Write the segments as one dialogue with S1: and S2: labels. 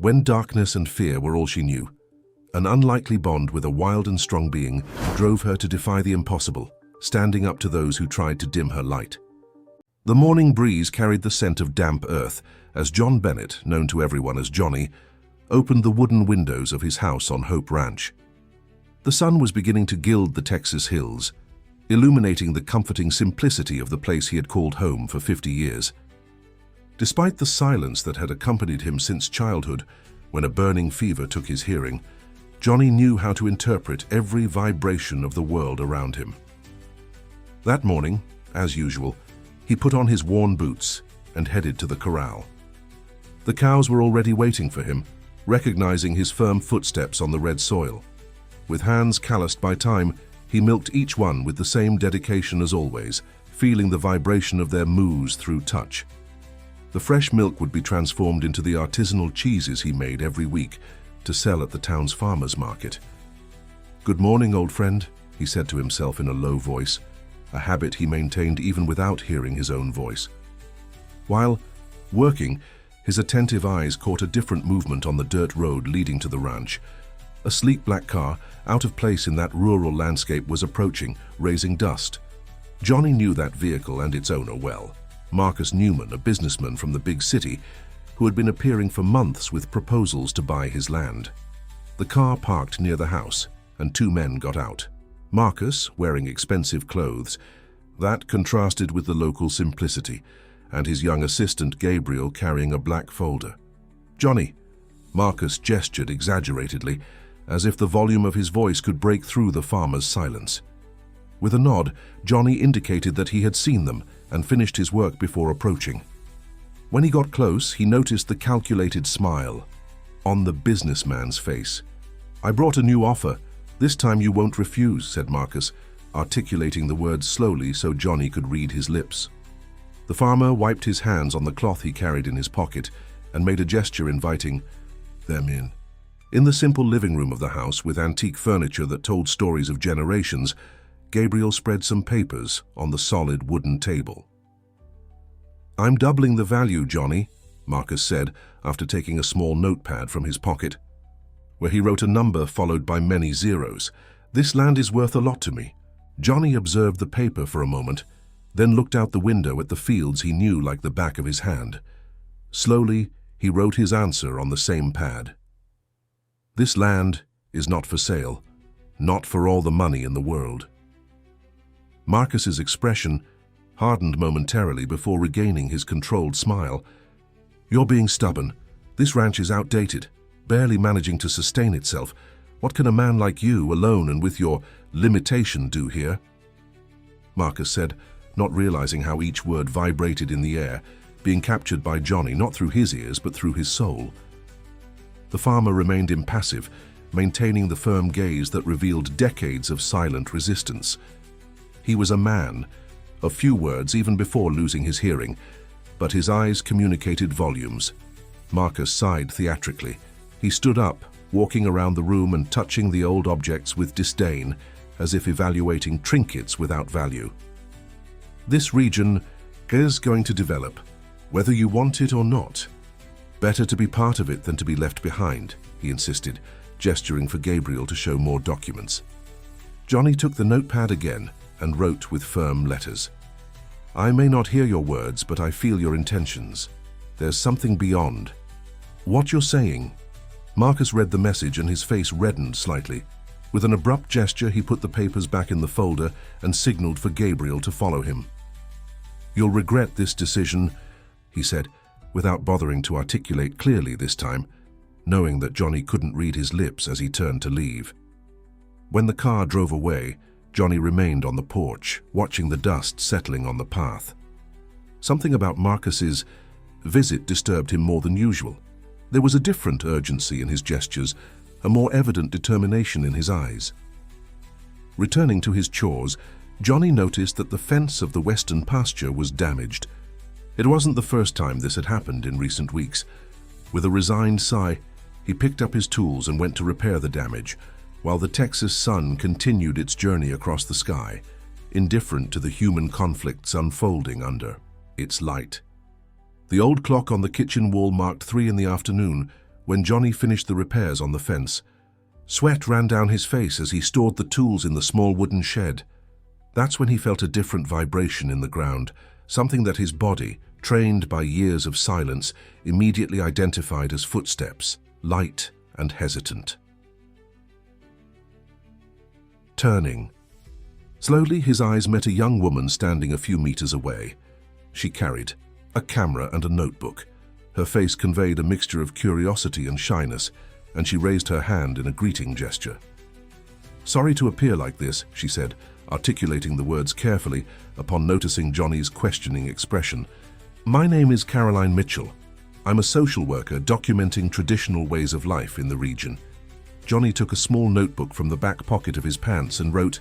S1: When darkness and fear were all she knew, an unlikely bond with a wild and strong being drove her to defy the impossible, standing up to those who tried to dim her light. The morning breeze carried the scent of damp earth as John Bennett, known to everyone as Johnny, opened the wooden windows of his house on Hope Ranch. The sun was beginning to gild the Texas hills, illuminating the comforting simplicity of the place he had called home for 50 years. Despite the silence that had accompanied him since childhood, when a burning fever took his hearing, Johnny knew how to interpret every vibration of the world around him. That morning, as usual, he put on his worn boots and headed to the corral. The cows were already waiting for him, recognizing his firm footsteps on the red soil. With hands calloused by time, he milked each one with the same dedication as always, feeling the vibration of their moos through touch. The fresh milk would be transformed into the artisanal cheeses he made every week to sell at the town's farmers market. "Good morning, old friend," he said to himself in a low voice, a habit he maintained even without hearing his own voice. While working, his attentive eyes caught a different movement on the dirt road leading to the ranch. A sleek black car, out of place in that rural landscape, was approaching, raising dust. Johnny knew that vehicle and its owner well. Marcus Newman, a businessman from the big city, who had been appearing for months with proposals to buy his land. The car parked near the house, and two men got out. Marcus, wearing expensive clothes, that contrasted with the local simplicity, and his young assistant Gabriel carrying a black folder. "Johnny," Marcus gestured exaggeratedly, as if the volume of his voice could break through the farmer's silence. With a nod, Johnny indicated that he had seen them and finished his work before approaching. When he got close, he noticed the calculated smile on the businessman's face. "I brought a new offer. This time you won't refuse," said Marcus, articulating the words slowly so Johnny could read his lips. The farmer wiped his hands on the cloth he carried in his pocket and made a gesture inviting them in. In the simple living room of the house, with antique furniture that told stories of generations, Gabriel spread some papers on the solid wooden table. "I'm doubling the value, Johnny," Marcus said after taking a small notepad from his pocket, where he wrote a number followed by many zeros. "This land is worth a lot to me." Johnny observed the paper for a moment, then looked out the window at the fields he knew like the back of his hand. Slowly, he wrote his answer on the same pad. "This land is not for sale, not for all the money in the world." Marcus's expression hardened momentarily before regaining his controlled smile. "You're being stubborn. This ranch is outdated, barely managing to sustain itself. What can a man like you, alone and with your limitation, do here?" Marcus said, not realizing how each word vibrated in the air, being captured by Johnny not through his ears but through his soul. The farmer remained impassive, maintaining the firm gaze that revealed decades of silent resistance. He was a man of few words even before losing his hearing, but his eyes communicated volumes. Marcus sighed theatrically. He stood up, walking around the room and touching the old objects with disdain, as if evaluating trinkets without value. "This region is going to develop, whether you want it or not. Better to be part of it than to be left behind," he insisted, gesturing for Gabriel to show more documents. Johnny took the notepad again and wrote with firm letters. "I may not hear your words, but I feel your intentions. There's something beyond what you're saying." Marcus read the message and his face reddened slightly. With an abrupt gesture, he put the papers back in the folder and signaled for Gabriel to follow him. "You'll regret this decision," he said, without bothering to articulate clearly this time, knowing that Johnny couldn't read his lips as he turned to leave. When the car drove away, Johnny remained on the porch, watching the dust settling on the path. Something about Marcus's visit disturbed him more than usual. There was a different urgency in his gestures, a more evident determination in his eyes. Returning to his chores, Johnny noticed that the fence of the western pasture was damaged. It wasn't the first time this had happened in recent weeks. With a resigned sigh, he picked up his tools and went to repair the damage, while the Texas sun continued its journey across the sky, indifferent to the human conflicts unfolding under its light. The old clock on the kitchen wall marked 3 in the afternoon, when Johnny finished the repairs on the fence. Sweat ran down his face as he stored the tools in the small wooden shed. That's when he felt a different vibration in the ground, something that his body, trained by years of silence, immediately identified as footsteps, light and hesitant. Turning. Slowly, his eyes met a young woman standing a few meters away. She carried a camera and a notebook. Her face conveyed a mixture of curiosity and shyness, and she raised her hand in a greeting gesture. "Sorry to appear like this," she said, articulating the words carefully upon noticing Johnny's questioning expression. "My name is Caroline Mitchell. I'm a social worker documenting traditional ways of life in the region." Johnny took a small notebook from the back pocket of his pants and wrote,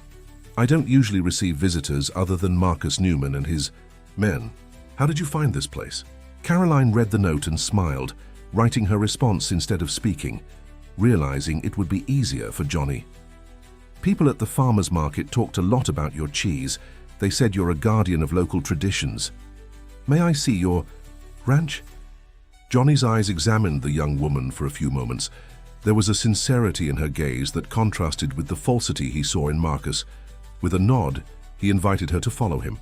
S1: "I don't usually receive visitors other than Marcus Newman and his men. How did you find this place?" Caroline read the note and smiled, writing her response instead of speaking, realizing it would be easier for Johnny. "People at the farmer's market talked a lot about your cheese. They said you're a guardian of local traditions. May I see your ranch?" Johnny's eyes examined the young woman for a few moments. There was a sincerity in her gaze that contrasted with the falsity he saw in Marcus. With a nod, he invited her to follow him.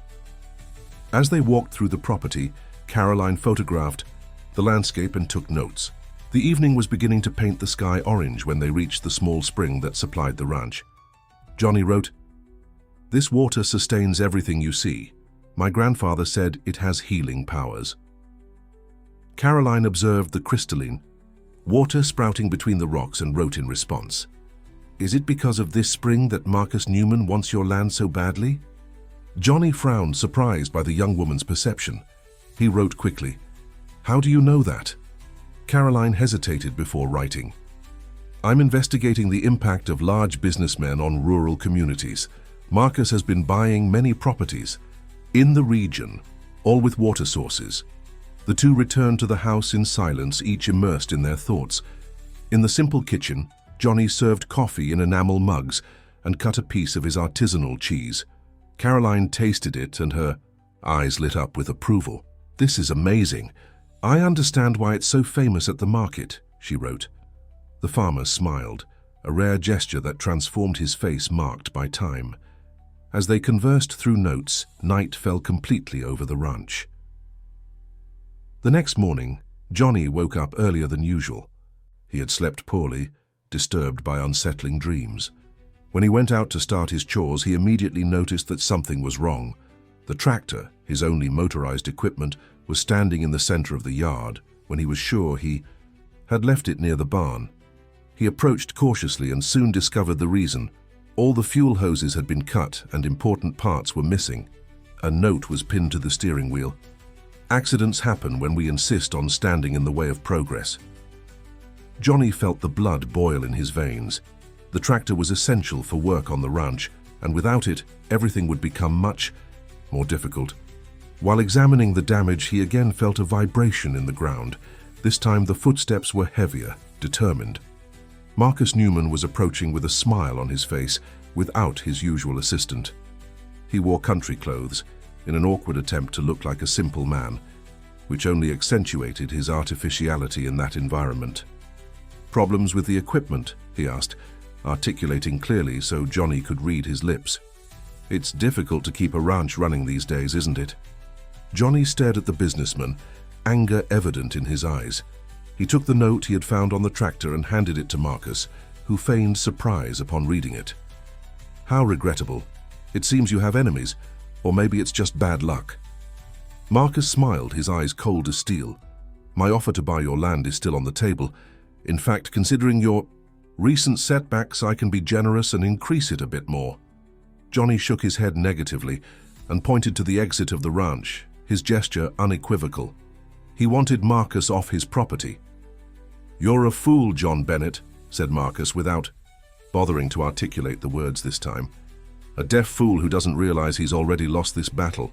S1: As they walked through the property, Caroline photographed the landscape and took notes. The evening was beginning to paint the sky orange when they reached the small spring that supplied the ranch. Johnny wrote, "This water sustains everything you see. My grandfather said it has healing powers." Caroline observed the crystalline water sprouting between the rocks and wrote in response, "Is it because of this spring that Marcus Newman wants your land so badly?" Johnny frowned, surprised by the young woman's perception. He wrote quickly, "How do you know that?" Caroline hesitated before writing, "I'm investigating the impact of large businessmen on rural communities. Marcus has been buying many properties in the region, all with water sources." The two returned to the house in silence, each immersed in their thoughts. In the simple kitchen, Johnny served coffee in enamel mugs and cut a piece of his artisanal cheese. Caroline tasted it and her eyes lit up with approval. "This is amazing. I understand why it's so famous at the market," she wrote. The farmer smiled, a rare gesture that transformed his face marked by time. As they conversed through notes, night fell completely over the ranch. The next morning, Johnny woke up earlier than usual. He had slept poorly, disturbed by unsettling dreams. When he went out to start his chores, he immediately noticed that something was wrong. The tractor, his only motorized equipment, was standing in the center of the yard when he was sure he had left it near the barn. He approached cautiously and soon discovered the reason. All the fuel hoses had been cut and important parts were missing. A note was pinned to the steering wheel. "Accidents happen when we insist on standing in the way of progress." Johnny felt the blood boil in his veins. The tractor was essential for work on the ranch, and without it, everything would become much more difficult. While examining the damage, he again felt a vibration in the ground. This time the footsteps were heavier, determined. Marcus Newman was approaching with a smile on his face, without his usual assistant. He wore country clothes, in an awkward attempt to look like a simple man, which only accentuated his artificiality in that environment. "Problems with the equipment?" he asked, articulating clearly so Johnny could read his lips. "It's difficult to keep a ranch running these days, isn't it?" Johnny stared at the businessman, anger evident in his eyes. He took the note he had found on the tractor and handed it to Marcus, who feigned surprise upon reading it. "How regrettable. It seems you have enemies, or maybe it's just bad luck." Marcus smiled, his eyes cold as steel. "My offer to buy your land is still on the table. In fact, considering your recent setbacks, I can be generous and increase it a bit more." Johnny shook his head negatively and pointed to the exit of the ranch, his gesture unequivocal. He wanted Marcus off his property. "You're a fool, John Bennett," said Marcus without bothering to articulate the words this time. "A deaf fool who doesn't realize he's already lost this battle."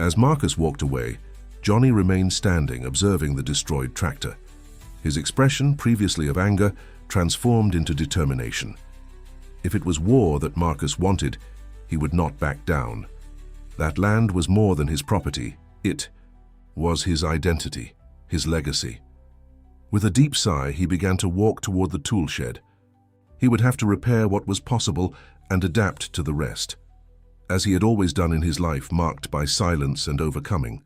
S1: As Marcus walked away, Johnny remained standing, observing the destroyed tractor. His expression, previously of anger, transformed into determination. If it was war that Marcus wanted, he would not back down. That land was more than his property. It was his identity, his legacy. With a deep sigh, he began to walk toward the tool shed. He would have to repair what was possible and adapt to the rest, as he had always done in his life marked by silence and overcoming.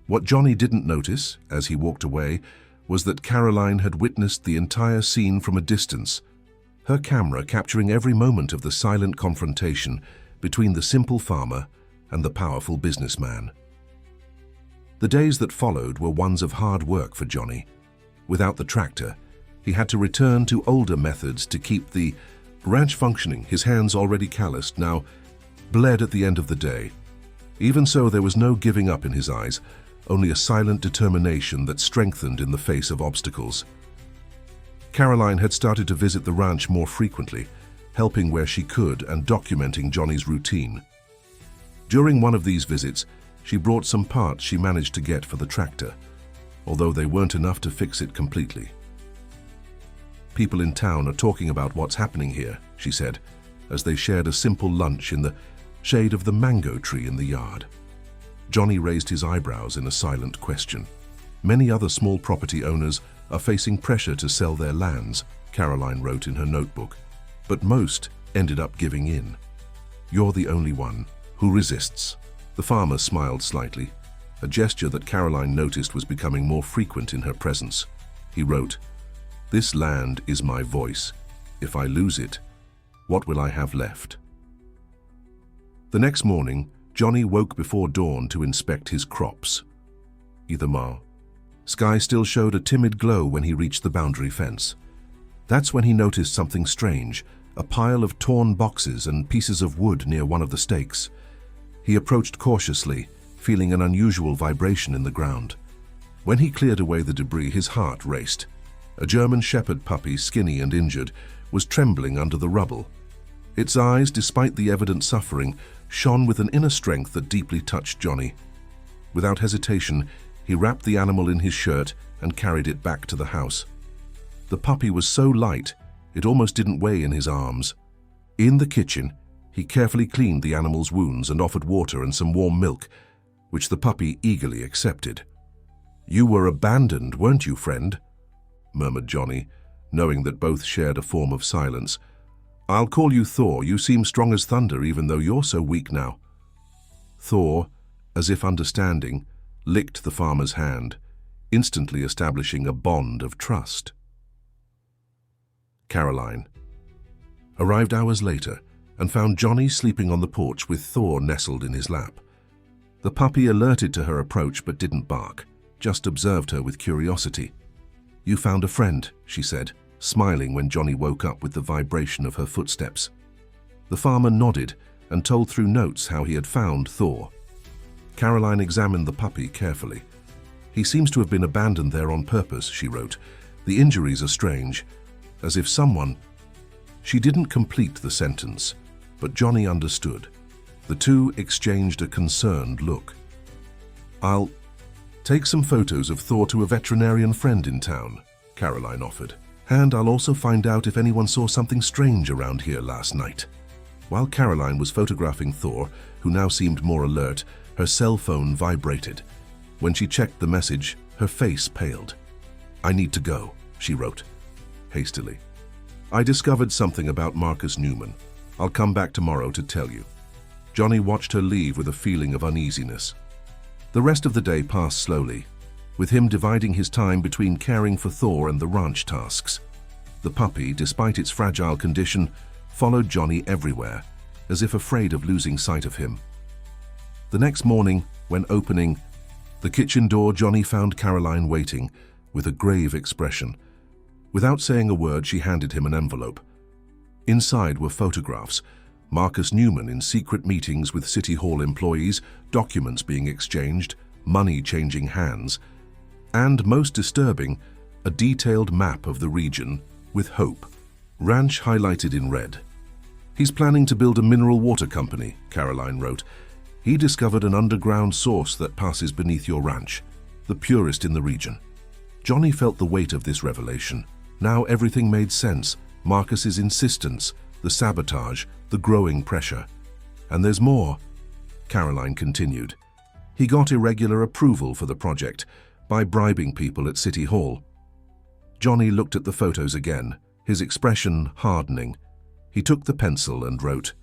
S1: What Johnny didn't notice, as he walked away, was that Caroline had witnessed the entire scene from a distance, her camera capturing every moment of the silent confrontation between the simple farmer and the powerful businessman. The days that followed were ones of hard work for Johnny. Without the tractor, he had to return to older methods to keep the ranch functioning. His hands, already calloused, now bled at the end of the day. Even so, there was no giving up in his eyes, only a silent determination that strengthened in the face of obstacles. Caroline had started to visit the ranch more frequently, helping where she could and documenting Johnny's routine. During one of these visits, she brought some parts she managed to get for the tractor, although they weren't enough to fix it completely. "People in town are talking about what's happening here," she said, as they shared a simple lunch in the shade of the mango tree in the yard. Johnny raised his eyebrows in a silent question. "Many other small property owners are facing pressure to sell their lands," Caroline wrote in her notebook, "but most ended up giving in. You're the only one who resists." The farmer smiled slightly, a gesture that Caroline noticed was becoming more frequent in her presence. He wrote, "This land is my voice. If I lose it, what will I have left?" The next morning, Johnny woke before dawn to inspect his crops. The sky still showed a timid glow when he reached the boundary fence. That's when he noticed something strange, a pile of torn boxes and pieces of wood near one of the stakes. He approached cautiously, feeling an unusual vibration in the ground. When he cleared away the debris, his heart raced. A German Shepherd puppy, skinny and injured, was trembling under the rubble. Its eyes, despite the evident suffering, shone with an inner strength that deeply touched Johnny. Without hesitation, he wrapped the animal in his shirt and carried it back to the house. The puppy was so light, it almost didn't weigh in his arms. In the kitchen, he carefully cleaned the animal's wounds and offered water and some warm milk, which the puppy eagerly accepted. "You were abandoned, weren't you, friend?" murmured Johnny, knowing that both shared a form of silence. "I'll call you Thor. You seem strong as thunder, even though you're so weak now." Thor, as if understanding, licked the farmer's hand, instantly establishing a bond of trust. Caroline arrived hours later and found Johnny sleeping on the porch with Thor nestled in his lap. The puppy alerted to her approach but didn't bark, just observed her with curiosity. "You found a friend," she said, smiling when Johnny woke up with the vibration of her footsteps. The farmer nodded and told through notes how he had found Thor. Caroline examined the puppy carefully. "He seems to have been abandoned there on purpose," she wrote. "The injuries are strange, as if someone—" She didn't complete the sentence, but Johnny understood. The two exchanged a concerned look. "I'll take some photos of Thor to a veterinarian friend in town," Caroline offered. "And I'll also find out if anyone saw something strange around here last night." While Caroline was photographing Thor, who now seemed more alert, her cell phone vibrated. When she checked the message, her face paled. "I need to go," she wrote, hastily. "I discovered something about Marcus Newman. I'll come back tomorrow to tell you." Johnny watched her leave with a feeling of uneasiness. The rest of the day passed slowly, with him dividing his time between caring for Thor and the ranch tasks. The puppy, despite its fragile condition, followed Johnny everywhere, as if afraid of losing sight of him. The next morning, when opening the kitchen door, Johnny found Caroline waiting, with a grave expression. Without saying a word, she handed him an envelope. Inside were photographs, Marcus Newman in secret meetings with City Hall employees, documents being exchanged, money changing hands, and, most disturbing, a detailed map of the region with Hope Ranch highlighted in red. "He's planning to build a mineral water company," Caroline wrote. "He discovered an underground source that passes beneath your ranch, the purest in the region." Johnny felt the weight of this revelation. Now everything made sense. Marcus's insistence, the sabotage, the growing pressure. "And there's more," Caroline continued. "He got irregular approval for the project by bribing people at City Hall. Johnny looked at the photos again, his expression hardening. He took the pencil and wrote,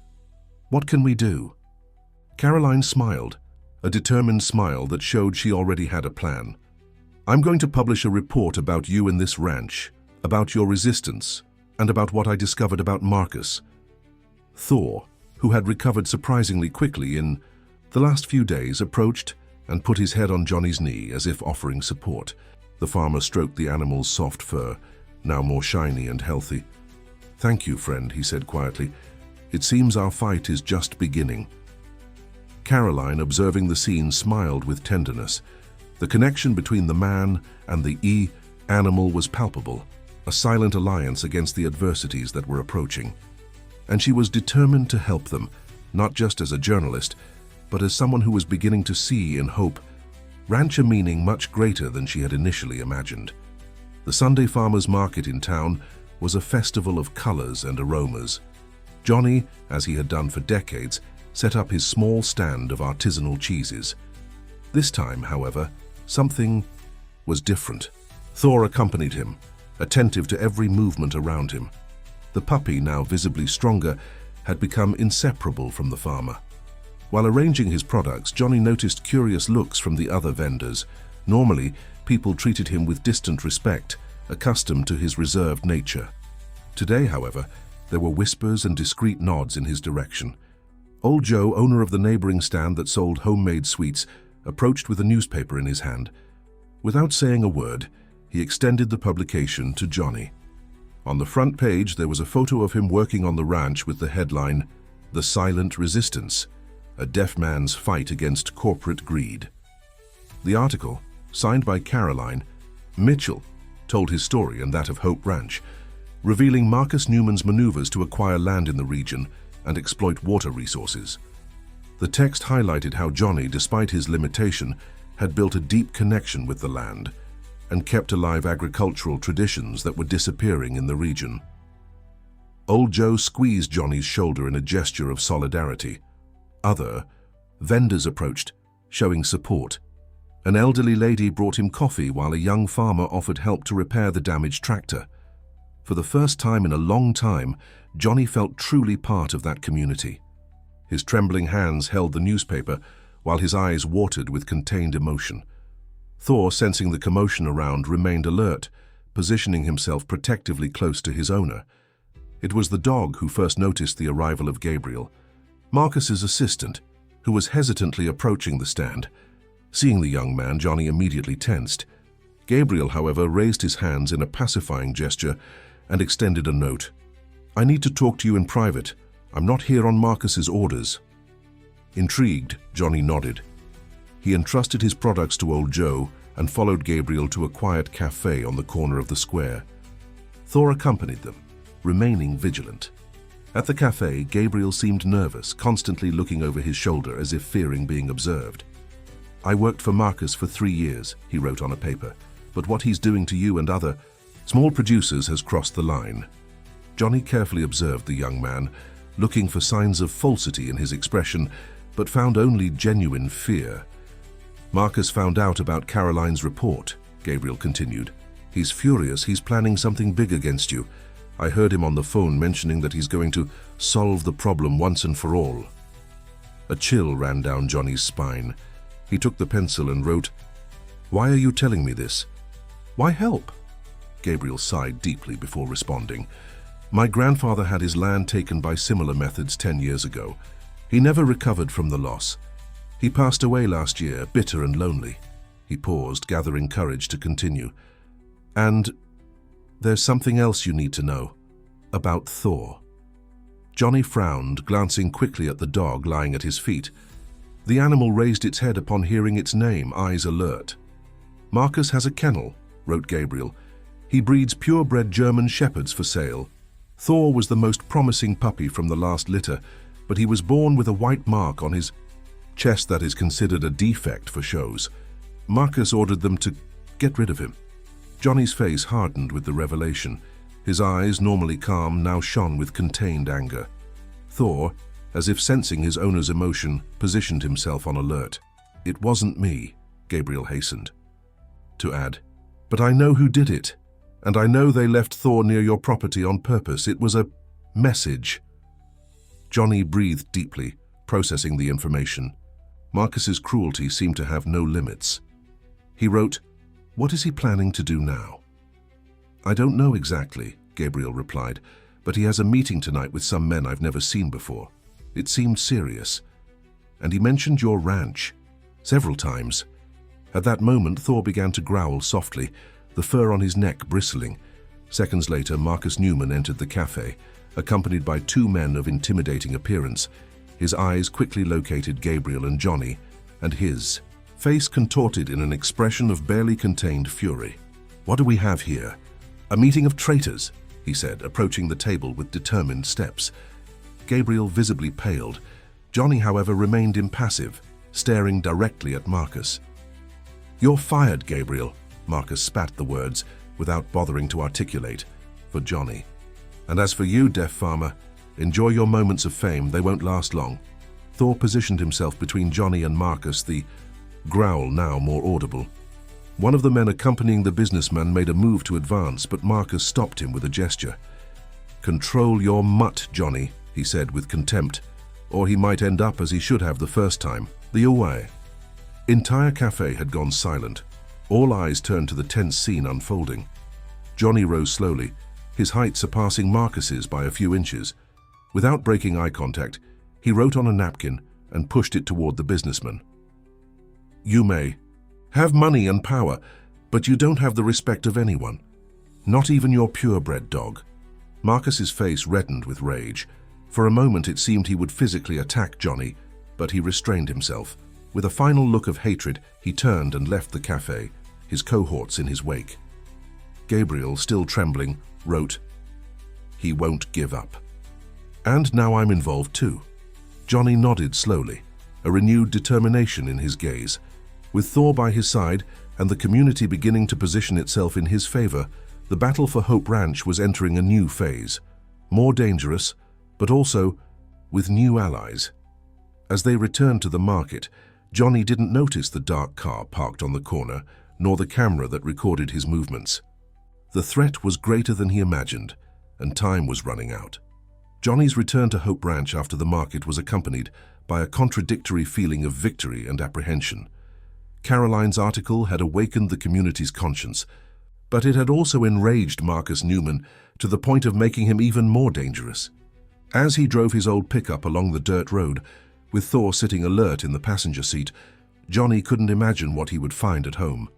S1: "What can we do?" Caroline smiled, a determined smile that showed she already had a plan. "I'm going to publish a report about you and this ranch, about your resistance, and about what I discovered about Marcus." Thor, who had recovered surprisingly quickly in the last few days, approached and put his head on Johnny's knee as if offering support. The farmer stroked the animal's soft fur, now more shiny and healthy. "Thank you, friend," he said quietly. "It seems our fight is just beginning." Caroline, observing the scene, smiled with tenderness. The connection between the man and the animal was palpable, a silent alliance against the adversities that were approaching. And she was determined to help them, not just as a journalist, but as someone who was beginning to see in hope ranch a meaning much greater than she had initially imagined. The Sunday farmers' market in town was a festival of colors and aromas. Johnny, as he had done for decades, set up his small stand of artisanal cheeses. This time, however, something was different. Thor accompanied him, attentive to every movement around him. The puppy, now visibly stronger, had become inseparable from the farmer. While arranging his products, Johnny noticed curious looks from the other vendors. Normally, people treated him with distant respect, accustomed to his reserved nature. Today, however, there were whispers and discreet nods in his direction. Old Joe, owner of the neighboring stand that sold homemade sweets, approached with a newspaper in his hand. Without saying a word, he extended the publication to Johnny. On the front page, there was a photo of him working on the ranch with the headline, "The Silent Resistance, a deaf man's fight against corporate greed." The article, signed by Caroline Mitchell, told his story and that of Hope Ranch, revealing Marcus Newman's maneuvers to acquire land in the region and exploit water resources. The text highlighted how Johnny, despite his limitation, had built a deep connection with the land and kept alive agricultural traditions that were disappearing in the region. Old Joe squeezed Johnny's shoulder in a gesture of solidarity. Other vendors approached, showing support. An elderly lady brought him coffee while a young farmer offered help to repair the damaged tractor. For the first time in a long time, Johnny felt truly part of that community. His trembling hands held the newspaper, while his eyes watered with contained emotion. Thor, sensing the commotion around, remained alert, positioning himself protectively close to his owner. It was the dog who first noticed the arrival of Gabriel, Marcus's assistant, who was hesitantly approaching the stand. Seeing the young man, Johnny immediately tensed. Gabriel, however, raised his hands in a pacifying gesture and extended a note. "I need to talk to you in private. I'm not here on Marcus's orders." Intrigued, Johnny nodded. He entrusted his products to Old Joe and followed Gabriel to a quiet cafe on the corner of the square. Thor accompanied them, remaining vigilant. At the cafe, Gabriel seemed nervous, constantly looking over his shoulder as if fearing being observed. "I worked for Marcus for 3 years," he wrote on a paper, "but what he's doing to you and other small producers has crossed the line." Johnny carefully observed the young man, looking for signs of falsity in his expression, but found only genuine fear. "Marcus found out about Caroline's report," Gabriel continued. "He's furious. He's planning something big against you. I heard him on the phone mentioning that he's going to solve the problem once and for all." A chill ran down Johnny's spine. He took the pencil and wrote, "Why are you telling me this? Why help?" Gabriel sighed deeply before responding. "My grandfather had his land taken by similar methods 10 years ago. He never recovered from the loss. He passed away last year, bitter and lonely." He paused, gathering courage to continue. "And there's something else you need to know about Thor." Johnny frowned, glancing quickly at the dog lying at his feet. The animal raised its head upon hearing its name, eyes alert. "Marcus has a kennel," wrote Gabriel. "He breeds purebred German shepherds for sale. Thor was the most promising puppy from the last litter, but he was born with a white mark on his chest that is considered a defect for shows. Marcus ordered them to get rid of him." Johnny's face hardened with the revelation. His eyes, normally calm, now shone with contained anger. Thor, as if sensing his owner's emotion, positioned himself on alert. "It wasn't me," Gabriel hastened to add, "but I know who did it, And I know they left Thor near your property on purpose. It was a message. Johnny breathed deeply, processing the information. Marcus's cruelty seemed to have no limits. He wrote, "What is he planning to do now?" "I don't know exactly," Gabriel replied, "but he has a meeting tonight with some men I've never seen before. It seemed serious. And he mentioned your ranch several times." At that moment, Thor began to growl softly, the fur on his neck bristling. Seconds later, Marcus Newman entered the cafe, accompanied by two men of intimidating appearance. His eyes quickly located Gabriel and Johnny, and his face contorted in an expression of barely contained fury. "What do we have here? A meeting of traitors," he said, approaching the table with determined steps. Gabriel visibly paled. Johnny, however, remained impassive, staring directly at Marcus. "You're fired, Gabriel." Marcus spat the words, without bothering to articulate, for Johnny. "And as for you, deaf farmer, enjoy your moments of fame. They won't last long." Thor positioned himself between Johnny and Marcus, the growl now more audible. One of the men accompanying the businessman made a move to advance, but Marcus stopped him with a gesture. "Control your mutt, Johnny," he said with contempt, "or he might end up as he should have the first time, the away." Entire cafe had gone silent. All eyes turned to the tense scene unfolding. Johnny rose slowly, his height surpassing Marcus's by a few inches. Without breaking eye contact, he wrote on a napkin and pushed it toward the businessman. "You may have money and power, but you don't have the respect of anyone, not even your purebred dog." Marcus's face reddened with rage. For a moment it seemed he would physically attack Johnny, but he restrained himself. With a final look of hatred, he turned and left the cafe, his cohorts in his wake. Gabriel, still trembling, wrote, "He won't give up. And now I'm involved too." Johnny nodded slowly, a renewed determination in his gaze. With Thor by his side and the community beginning to position itself in his favor, the battle for Hope Ranch was entering a new phase, more dangerous, but also with new allies. As they returned to the market, Johnny didn't notice the dark car parked on the corner, nor the camera that recorded his movements. The threat was greater than he imagined, and time was running out. Johnny's return to Hope Ranch after the market was accompanied by a contradictory feeling of victory and apprehension. Caroline's article had awakened the community's conscience, but it had also enraged Marcus Newman to the point of making him even more dangerous. As he drove his old pickup along the dirt road, with Thor sitting alert in the passenger seat, Johnny couldn't imagine what he would find at home.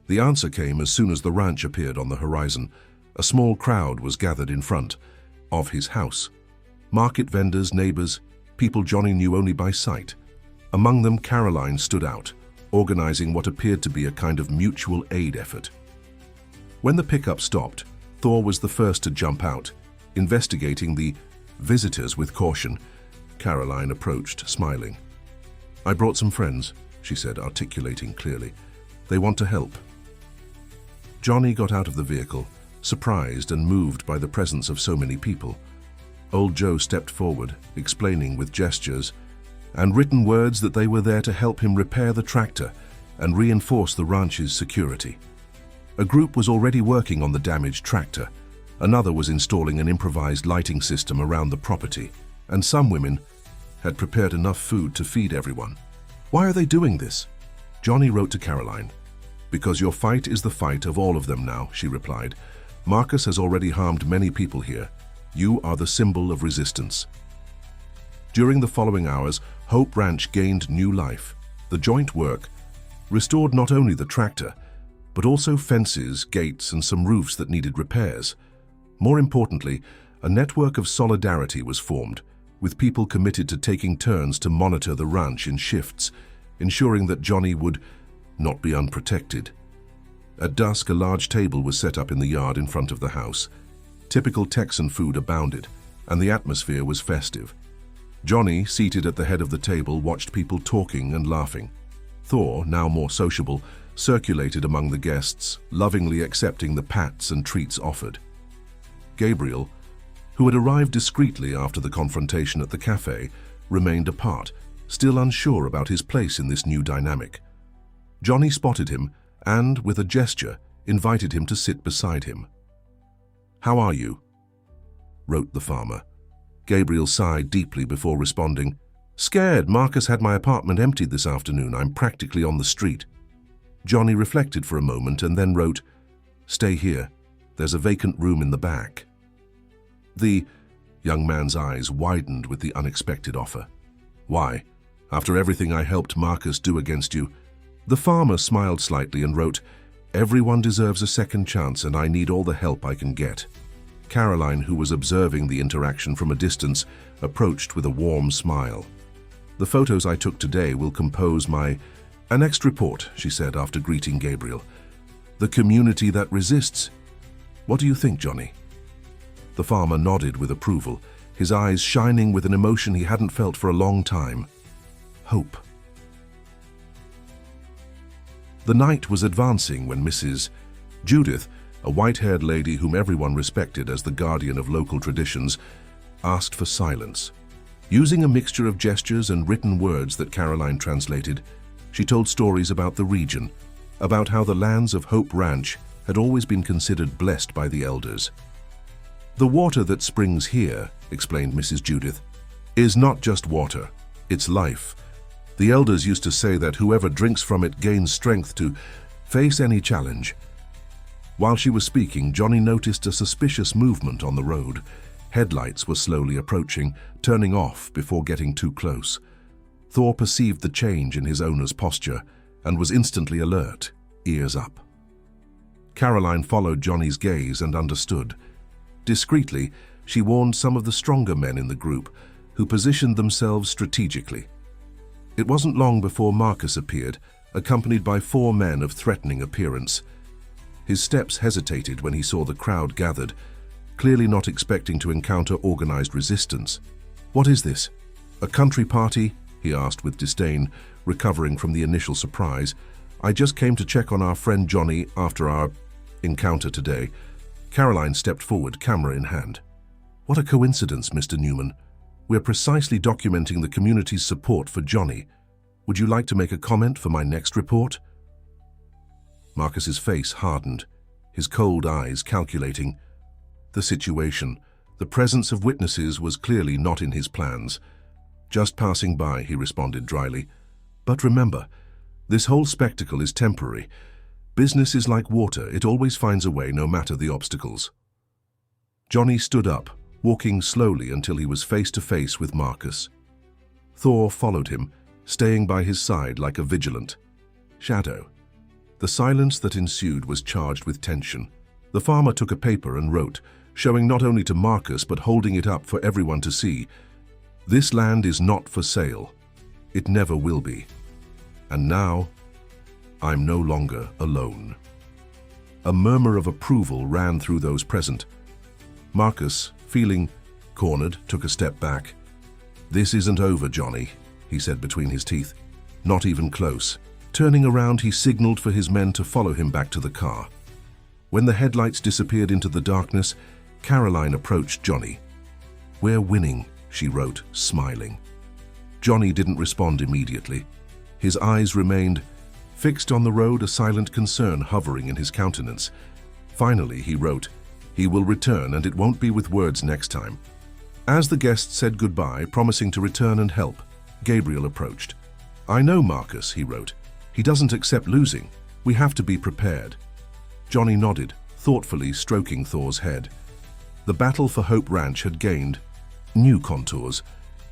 S1: The answer came as soon as the ranch appeared on the horizon. A small crowd was gathered in front of his house. Market vendors, neighbors, people Johnny knew only by sight. Among them, Caroline stood out, organizing what appeared to be a kind of mutual aid effort. When the pickup stopped, Thor was the first to jump out, investigating the visitors with caution. Caroline approached, smiling. "I brought some friends," she said, articulating clearly. "They want to help." Johnny got out of the vehicle, surprised and moved by the presence of so many people. Old Joe stepped forward, explaining with gestures and written words that they were there to help him repair the tractor and reinforce the ranch's security. A group was already working on the damaged tractor. Another was installing an improvised lighting system around the property, and some women had prepared enough food to feed everyone. "Why are they doing this?" Johnny wrote to Caroline. "Because your fight is the fight of all of them now," she replied. "Marcus has already harmed many people here. You are the symbol of resistance." During the following hours, Hope Ranch gained new life. The joint work restored not only the tractor, but also fences, gates, and some roofs that needed repairs. More importantly, a network of solidarity was formed, with people committed to taking turns to monitor the ranch in shifts, ensuring that Johnny would not be unprotected. At dusk, a large table was set up in the yard in front of the house. Typical Texan food abounded, and the atmosphere was festive. Johnny, seated at the head of the table, watched people talking and laughing. Thor, now more sociable, circulated among the guests, lovingly accepting the pats and treats offered. Gabriel, who had arrived discreetly after the confrontation at the cafe, remained apart, still unsure about his place in this new dynamic. Johnny spotted him and, with a gesture, invited him to sit beside him. "How are you?" wrote the farmer. Gabriel sighed deeply before responding, "Scared. Marcus had my apartment emptied this afternoon. I'm practically on the street." Johnny reflected for a moment and then wrote, "Stay here. There's a vacant room in the back." The young man's eyes widened with the unexpected offer. "Why? After everything I helped Marcus do against you?" The farmer smiled slightly and wrote, "Everyone deserves a second chance, and I need all the help I can get." Caroline, who was observing the interaction from a distance, approached with a warm smile. "The photos I took today will compose my next report," she said after greeting Gabriel. "The community that resists. What do you think, Johnny?" The farmer nodded with approval, his eyes shining with an emotion he hadn't felt for a long time. Hope. The night was advancing when Mrs. Judith, a white-haired lady whom everyone respected as the guardian of local traditions, asked for silence. Using a mixture of gestures and written words that Caroline translated, she told stories about the region, about how the lands of Hope Ranch had always been considered blessed by the elders. "The water that springs here," explained Mrs. Judith, "is not just water, it's life. The elders used to say that whoever drinks from it gains strength to face any challenge." While she was speaking, Johnny noticed a suspicious movement on the road. Headlights were slowly approaching, turning off before getting too close. Thor perceived the change in his owner's posture and was instantly alert, ears up. Caroline followed Johnny's gaze and understood. Discreetly, she warned some of the stronger men in the group, who positioned themselves strategically. It wasn't long before Marcus appeared, accompanied by 4 men of threatening appearance. His steps hesitated when he saw the crowd gathered, clearly not expecting to encounter organized resistance. "What is this? A country party?" he asked with disdain, recovering from the initial surprise. "I just came to check on our friend Johnny after our encounter today." Caroline stepped forward, camera in hand. "What a coincidence, Mr. Newman. We're precisely documenting the community's support for Johnny. Would you like to make a comment for my next report?" Marcus's face hardened, his cold eyes calculating. The situation, the presence of witnesses, was clearly not in his plans. "Just passing by," he responded dryly. "But remember, this whole spectacle is temporary. Business is like water, it always finds a way no matter the obstacles." Johnny stood up, walking slowly until he was face to face with Marcus. Thor followed him, staying by his side like a vigilant shadow. The silence that ensued was charged with tension. The farmer took a paper and wrote, showing not only to Marcus but holding it up for everyone to see, "This land is not for sale. It never will be. And now, I'm no longer alone." A murmur of approval ran through those present. Marcus, feeling cornered, took a step back. "This isn't over, Johnny," he said between his teeth. "Not even close." Turning around, he signaled for his men to follow him back to the car. When the headlights disappeared into the darkness, Caroline approached Johnny. "We're winning," she wrote, smiling. Johnny didn't respond immediately. His eyes remained fixed on the road, a silent concern hovering in his countenance. Finally, he wrote, "He will return, and it won't be with words next time." As the guests said goodbye, promising to return and help, Gabriel approached. "I know Marcus," he wrote. "He doesn't accept losing. We have to be prepared." Johnny nodded, thoughtfully stroking Thor's head. The battle for Hope Ranch had gained new contours.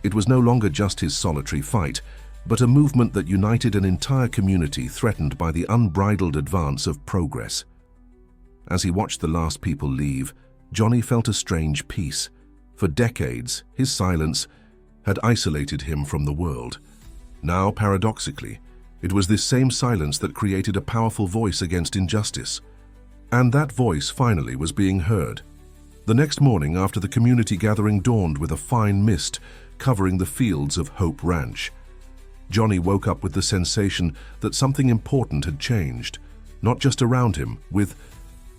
S1: It was no longer just his solitary fight, but a movement that united an entire community threatened by the unbridled advance of progress. As he watched the last people leave, Johnny felt a strange peace. For decades, his silence had isolated him from the world. Now, paradoxically, it was this same silence that created a powerful voice against injustice. And that voice finally was being heard. The next morning, after the community gathering dawned with a fine mist covering the fields of Hope Ranch, Johnny woke up with the sensation that something important had changed, not just around him, with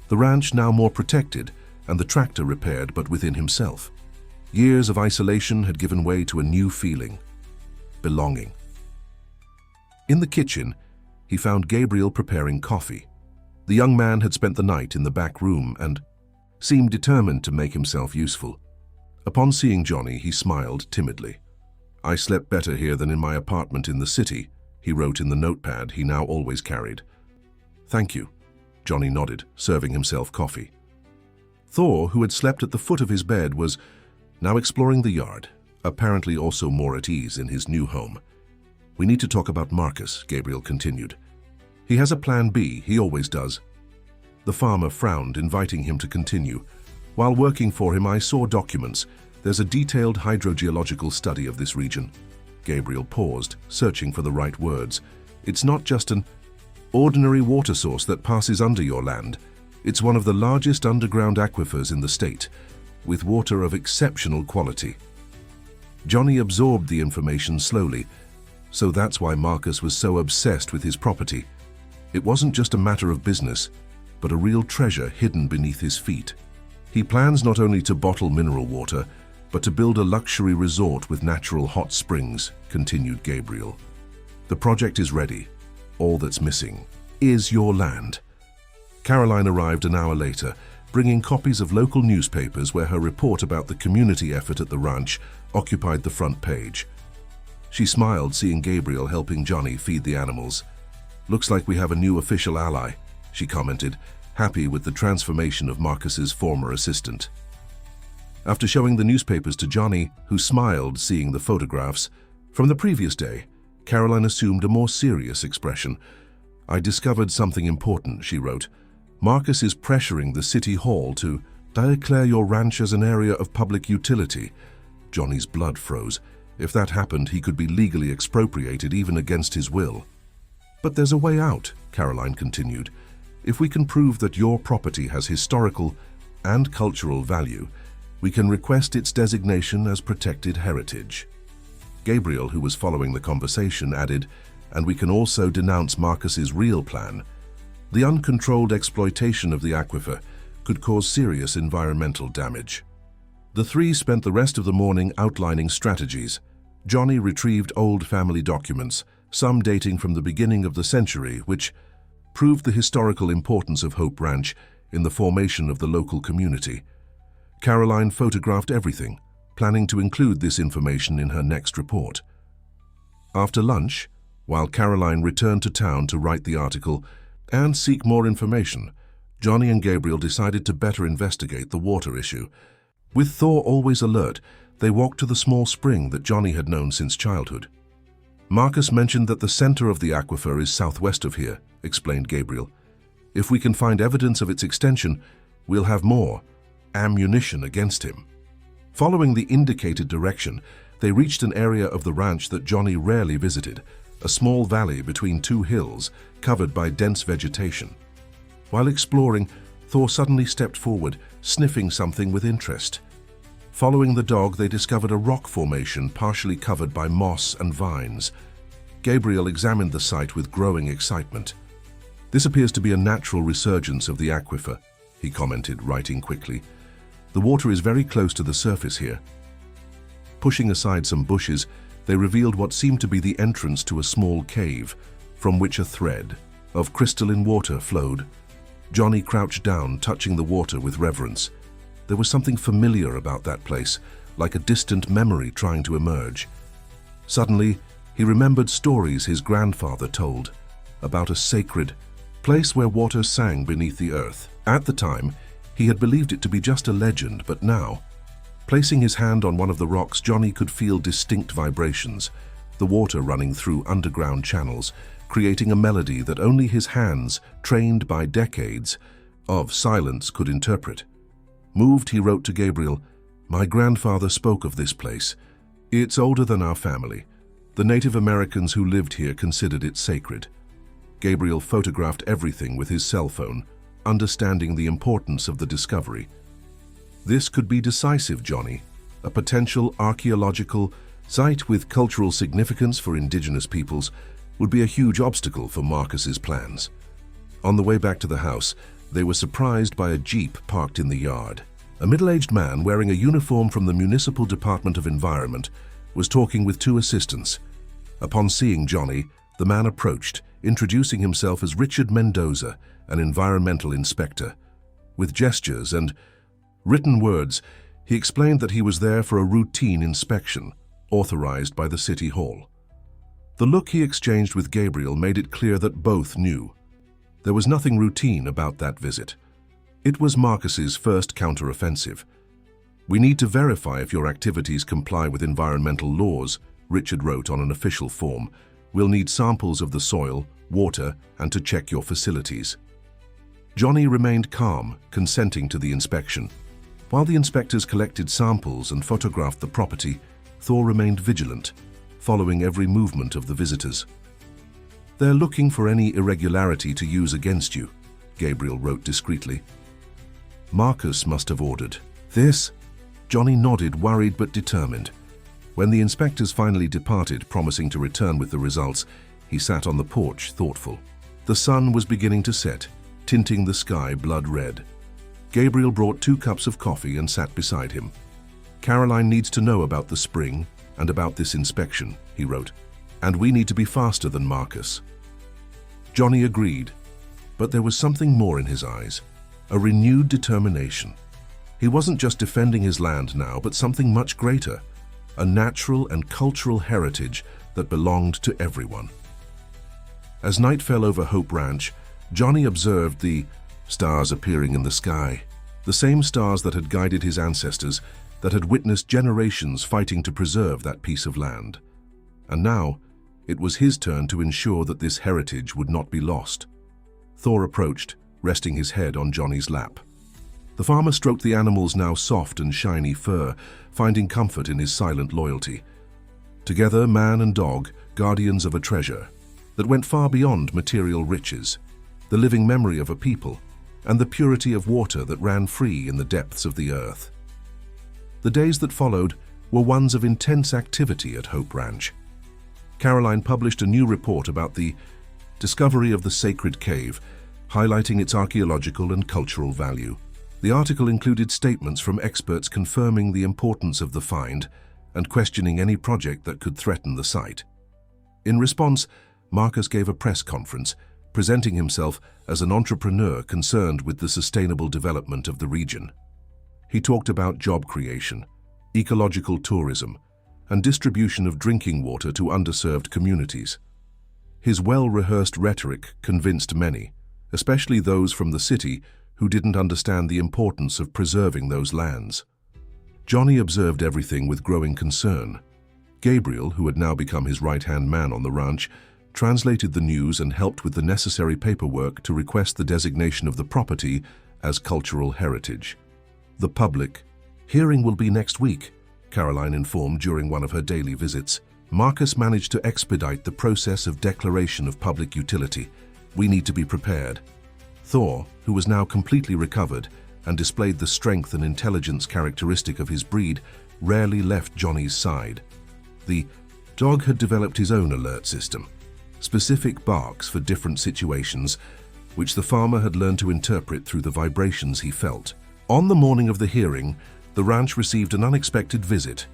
S1: the ranch now more protected and the tractor repaired, but within himself. Years of isolation had given way to a new feeling: belonging. In the kitchen, he found Gabriel preparing coffee. The young man had spent the night in the back room and seemed determined to make himself useful. Upon seeing Johnny, he smiled timidly. "I slept better here than in my apartment in the city," he wrote in the notepad he now always carried. "Thank you," Johnny nodded, serving himself coffee. Thor, who had slept at the foot of his bed, was now exploring the yard, apparently also more at ease in his new home. "We need to talk about Marcus," Gabriel continued. "He has a plan B, he always does." The farmer frowned, inviting him to continue. "While working for him, I saw documents. There's a detailed hydrogeological study of this region." Gabriel paused, searching for the right words. "It's not just an ordinary water source that passes under your land. It's one of the largest underground aquifers in the state, with water of exceptional quality." Johnny absorbed the information slowly. So that's why Marcus was so obsessed with his property. It wasn't just a matter of business, but a real treasure hidden beneath his feet. He plans not only to bottle mineral water, but to build a luxury resort with natural hot springs, continued Gabriel. "The project is ready. All that's missing is your land." Caroline arrived an hour later, bringing copies of local newspapers where her report about the community effort at the ranch occupied the front page. She smiled, seeing Gabriel helping Johnny feed the animals. "Looks like we have a new official ally," she commented, happy with the transformation of Marcus's former assistant. After showing the newspapers to Johnny, who smiled seeing the photographs from the previous day, Caroline assumed a more serious expression. "I discovered something important," she wrote. "Marcus is pressuring the city hall to declare your ranch as an area of public utility." Johnny's blood froze. If that happened, he could be legally expropriated even against his will. "But there's a way out," Caroline continued. "If we can prove that your property has historical and cultural value, we can request its designation as protected heritage." Gabriel, who was following the conversation, added, "And we can also denounce Marcus's real plan. The uncontrolled exploitation of the aquifer could cause serious environmental damage." The three spent the rest of the morning outlining strategies. Johnny retrieved old family documents, some dating from the beginning of the century, which proved the historical importance of Hope Ranch in the formation of the local community. Caroline photographed everything, planning to include this information in her next report. After lunch, while Caroline returned to town to write the article and seek more information, Johnny and Gabriel decided to better investigate the water issue. With Thor always alert, they walked to the small spring that Johnny had known since childhood. "Marcus mentioned that the center of the aquifer is southwest of here," explained Gabriel. "If we can find evidence of its extension, we'll have more ammunition against him." Following the indicated direction, they reached an area of the ranch that Johnny rarely visited, a small valley between two hills covered by dense vegetation. While exploring, Thor suddenly stepped forward, sniffing something with interest. Following the dog, they discovered a rock formation partially covered by moss and vines. Gabriel examined the site with growing excitement. "This appears to be a natural resurgence of the aquifer," he commented, writing quickly. "The water is very close to the surface here." Pushing aside some bushes, they revealed what seemed to be the entrance to a small cave, from which a thread of crystalline water flowed. Johnny crouched down, touching the water with reverence. There was something familiar about that place, like a distant memory trying to emerge. Suddenly, he remembered stories his grandfather told about a sacred place where water sang beneath the earth. At the time, he had believed it to be just a legend, but now, placing his hand on one of the rocks, Johnny could feel distinct vibrations, the water running through underground channels, creating a melody that only his hands, trained by decades of silence, could interpret. Moved, he wrote to Gabriel, "My grandfather spoke of this place. It's older than our family. The Native Americans who lived here considered it sacred." Gabriel photographed everything with his cell phone, understanding the importance of the discovery. "This could be decisive, Johnny. A potential archaeological site with cultural significance for indigenous peoples would be a huge obstacle for Marcus's plans." On the way back to the house, they were surprised by a jeep parked in the yard. A middle-aged man wearing a uniform from the Municipal Department of Environment was talking with two assistants. Upon seeing Johnny, the man approached, introducing himself as Richard Mendoza, an environmental inspector. With gestures and written words, he explained that he was there for a routine inspection, authorized by the City Hall. The look he exchanged with Gabriel made it clear that both knew. There was nothing routine about that visit. It was Marcus's first counter-offensive. "We need to verify if your activities comply with environmental laws," Richard wrote on an official form. "We'll need samples of the soil, water, and to check your facilities." Johnny remained calm, consenting to the inspection. While the inspectors collected samples and photographed the property, Thor remained vigilant, following every movement of the visitors. "They're looking for any irregularity to use against you," Gabriel wrote discreetly. "Marcus must have ordered this." Johnny nodded, worried but determined. When the inspectors finally departed, promising to return with the results, he sat on the porch, thoughtful. The sun was beginning to set, tinting the sky blood red. Gabriel brought 2 cups of coffee and sat beside him. "Caroline needs to know about the spring and about this inspection," he wrote, "and we need to be faster than Marcus." Johnny agreed, but there was something more in his eyes, a renewed determination. He wasn't just defending his land now, but something much greater, a natural and cultural heritage that belonged to everyone. As night fell over Hope Ranch, Johnny observed the stars appearing in the sky, the same stars that had guided his ancestors, that had witnessed generations fighting to preserve that piece of land. And now, it was his turn to ensure that this heritage would not be lost. Thor approached, resting his head on Johnny's lap. The farmer stroked the animal's now soft and shiny fur, finding comfort in his silent loyalty. Together, man and dog, guardians of a treasure that went far beyond material riches, the living memory of a people, and the purity of water that ran free in the depths of the earth. The days that followed were ones of intense activity at Hope Ranch. Caroline published a new report about the discovery of the sacred cave, highlighting its archaeological and cultural value. The article included statements from experts confirming the importance of the find and questioning any project that could threaten the site. In response, Marcus gave a press conference, presenting himself as an entrepreneur concerned with the sustainable development of the region. He talked about job creation, ecological tourism, and distribution of drinking water to underserved communities. His well-rehearsed rhetoric convinced many, especially those from the city who didn't understand the importance of preserving those lands. Johnny observed everything with growing concern. Gabriel, who had now become his right-hand man on the ranch, translated the news and helped with the necessary paperwork to request the designation of the property as cultural heritage. The public hearing will be next week, Caroline informed during one of her daily visits. Marcus managed to expedite the process of declaration of public utility. "We need to be prepared." Thor, who was now completely recovered and displayed the strength and intelligence characteristic of his breed, rarely left Johnny's side. The dog had developed his own alert system, specific barks for different situations, which the farmer had learned to interpret through the vibrations he felt. On the morning of the hearing, the ranch received an unexpected visit.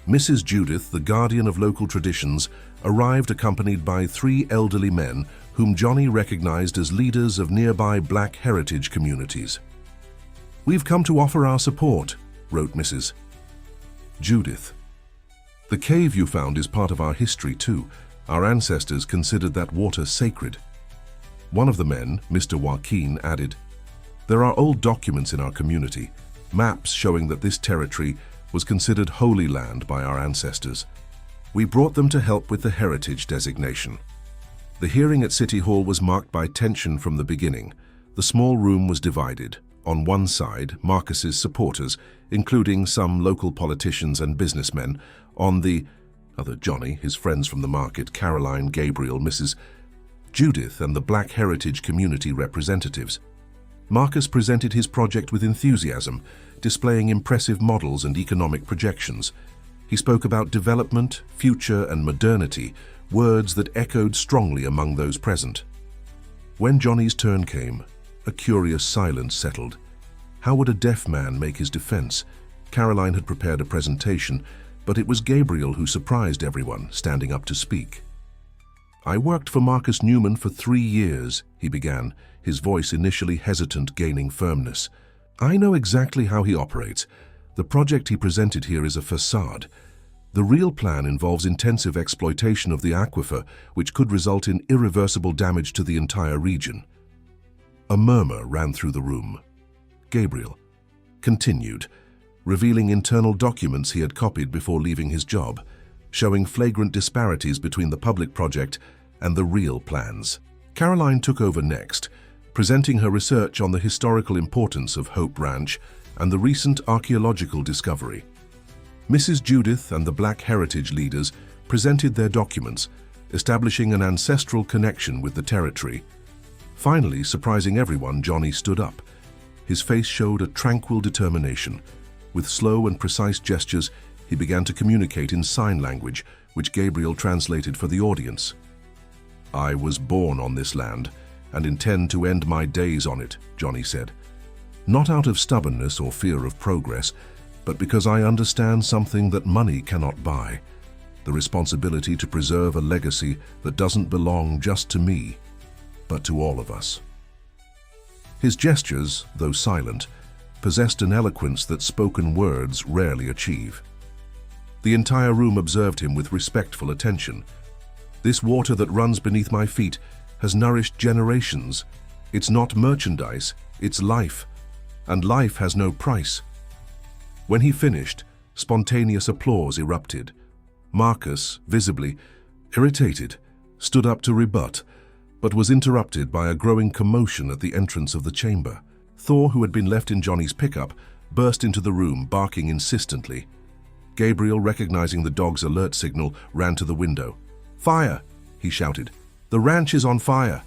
S1: Mrs. Judith, the guardian of local traditions, arrived accompanied by 3 elderly men whom Johnny recognized as leaders of nearby Black heritage communities. "We've come to offer our support," wrote Mrs. Judith. "The cave you found is part of our history too. Our ancestors considered that water sacred." One of the men, Mr. Joaquin, added, "There are old documents in our community, maps showing that this territory was considered holy land by our ancestors. We brought them to help with the heritage designation." The hearing at City Hall was marked by tension from the beginning. The small room was divided. On one side, Marcus's supporters, including some local politicians and businessmen. On the other, Johnny, his friends from the market, Caroline, Gabriel, Mrs. Judith, and the Black heritage community representatives. Marcus presented his project with enthusiasm, displaying impressive models and economic projections. He spoke about development, future, and modernity, words that echoed strongly among those present. When Johnny's turn came, a curious silence settled. How would a deaf man make his defense? Caroline had prepared a presentation, but it was Gabriel who surprised everyone, standing up to speak. "I worked for Marcus Newman for 3 years," he began, his voice initially hesitant, gaining firmness. "I know exactly how he operates. The project he presented here is a facade. The real plan involves intensive exploitation of the aquifer, which could result in irreversible damage to the entire region." A murmur ran through the room. Gabriel continued, revealing internal documents he had copied before leaving his job, showing flagrant disparities between the public project and the real plans. Caroline took over next, presenting her research on the historical importance of Hope Ranch and the recent archaeological discovery. Mrs. Judith and the Black heritage leaders presented their documents, establishing an ancestral connection with the territory. Finally, surprising everyone, Johnny stood up. His face showed a tranquil determination. With slow and precise gestures, he began to communicate in sign language, which Gabriel translated for the audience. "I was born on this land and intend to end my days on it," Johnny said. "Not out of stubbornness or fear of progress, but because I understand something that money cannot buy, the responsibility to preserve a legacy that doesn't belong just to me, but to all of us." His gestures, though silent, possessed an eloquence that spoken words rarely achieve. The entire room observed him with respectful attention. "This water that runs beneath my feet has nourished generations. It's not merchandise, it's life, and life has no price." When he finished, spontaneous applause erupted. Marcus, visibly irritated, stood up to rebut, but was interrupted by a growing commotion at the entrance of the chamber. Thor, who had been left in Johnny's pickup, burst into the room, barking insistently. Gabriel, recognizing the dog's alert signal, ran to the window. "Fire!" he shouted. "The ranch is on fire!"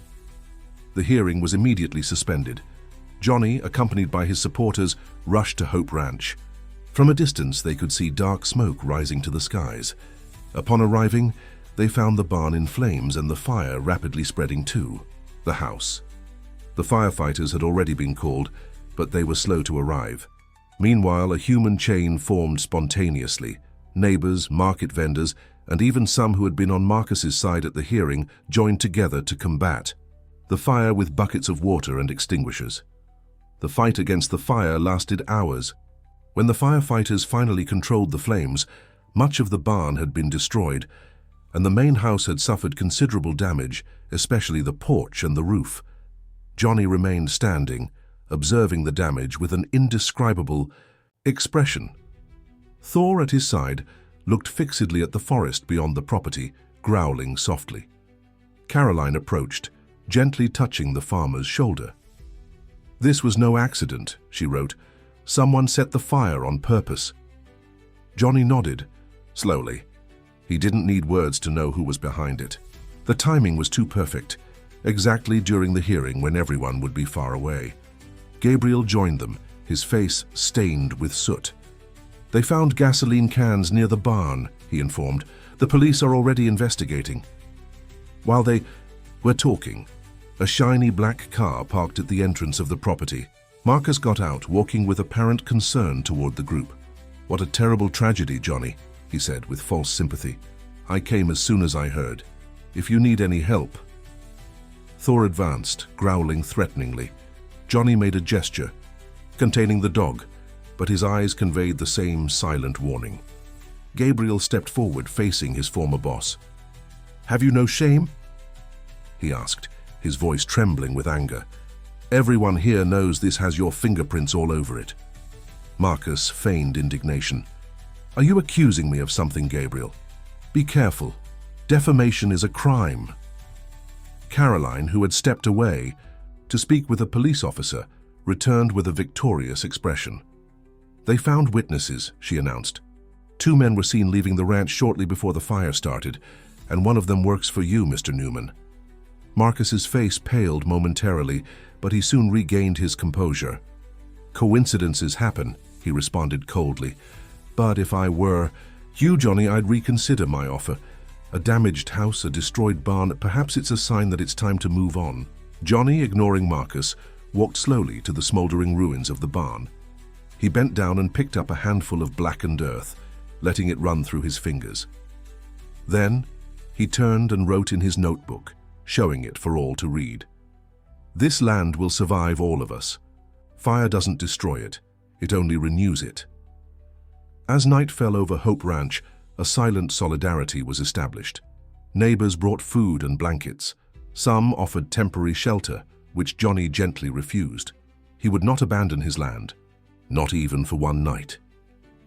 S1: The hearing was immediately suspended. Johnny, accompanied by his supporters, rushed to Hope Ranch. From a distance, they could see dark smoke rising to the skies. Upon arriving, they found the barn in flames and the fire rapidly spreading to the house. The firefighters had already been called, but they were slow to arrive. Meanwhile, a human chain formed spontaneously. Neighbors, market vendors, and even some who had been on Marcus's side at the hearing joined together to combat the fire with buckets of water and extinguishers. The fight against the fire lasted hours. When the firefighters finally controlled the flames, much of the barn had been destroyed, and the main house had suffered considerable damage, especially the porch and the roof. Johnny remained standing, observing the damage with an indescribable expression. Thor, at his side, looked fixedly at the forest beyond the property, growling softly. Caroline approached, gently touching the farmer's shoulder. "This was no accident," she wrote. "Someone set the fire on purpose." Johnny nodded, slowly. He didn't need words to know who was behind it. The timing was too perfect, exactly during the hearing when everyone would be far away. Gabriel joined them, his face stained with soot. "They found gasoline cans near the barn," he informed. "The police are already investigating." While they were talking, a shiny black car parked at the entrance of the property. Marcus got out, walking with apparent concern toward the group. "What a terrible tragedy, Johnny," he said with false sympathy. "I came as soon as I heard. If you need any help." Thor advanced, growling threateningly. Johnny made a gesture, containing the dog, but his eyes conveyed the same silent warning. Gabriel stepped forward, facing his former boss. "Have you no shame?" he asked, his voice trembling with anger. "Everyone here knows this has your fingerprints all over it." Marcus feigned indignation. "Are you accusing me of something, Gabriel? Be careful. Defamation is a crime." Caroline, who had stepped away to speak with a police officer, returned with a victorious expression. "They found witnesses," she announced. "2 men were seen leaving the ranch shortly before the fire started, and one of them works for you, Mr. Newman." Marcus's face paled momentarily, but he soon regained his composure. "Coincidences happen," he responded coldly. "But if I were you, Johnny, I'd reconsider my offer. A damaged house, a destroyed barn, perhaps it's a sign that it's time to move on." Johnny, ignoring Marcus, walked slowly to the smoldering ruins of the barn. He bent down and picked up a handful of blackened earth, letting it run through his fingers. Then He turned and wrote in his notebook, showing it for all to read. "This land will survive all of us. Fire doesn't destroy it, it only renews it." As night fell over Hope Ranch, a silent solidarity was established. Neighbors brought food and blankets. Some offered temporary shelter, which Johnny gently refused. He would not abandon his land, not even for one night.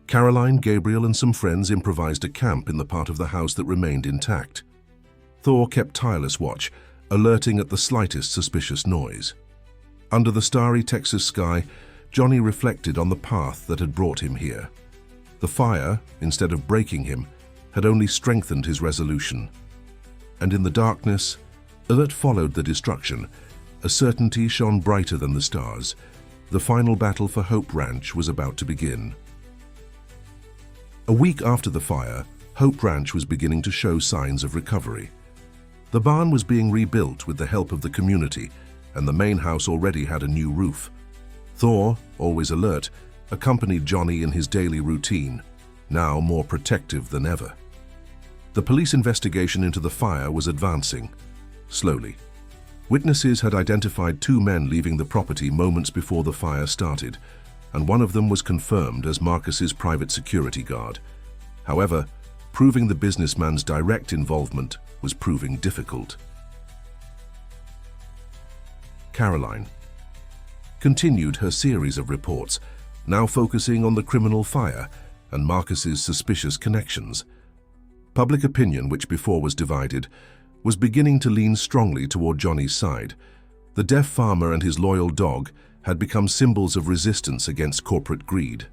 S1: Caroline, Gabriel, and some friends improvised a camp in the part of the house that remained intact. Thor kept tireless watch, alerting at the slightest suspicious noise. Under the starry Texas sky, Johnny reflected on the path that had brought him here. The fire, instead of breaking him, had only strengthened his resolution. And in the darkness that followed the destruction, a certainty shone brighter than the stars. The final battle for Hope Ranch was about to begin. A week after the fire, Hope Ranch was beginning to show signs of recovery. The barn was being rebuilt with the help of the community, and the main house already had a new roof. Thor, always alert, accompanied Johnny in his daily routine, now more protective than ever. The police investigation into the fire was advancing, slowly. Witnesses had identified two men leaving the property moments before the fire started, and one of them was confirmed as Marcus's private security guard. However, proving the businessman's direct involvement was proving difficult. Caroline continued her series of reports, now focusing on the criminal fire and Marcus's suspicious connections. Public opinion, which before was divided, was beginning to lean strongly toward Johnny's side. The deaf farmer and his loyal dog had become symbols of resistance against corporate greed.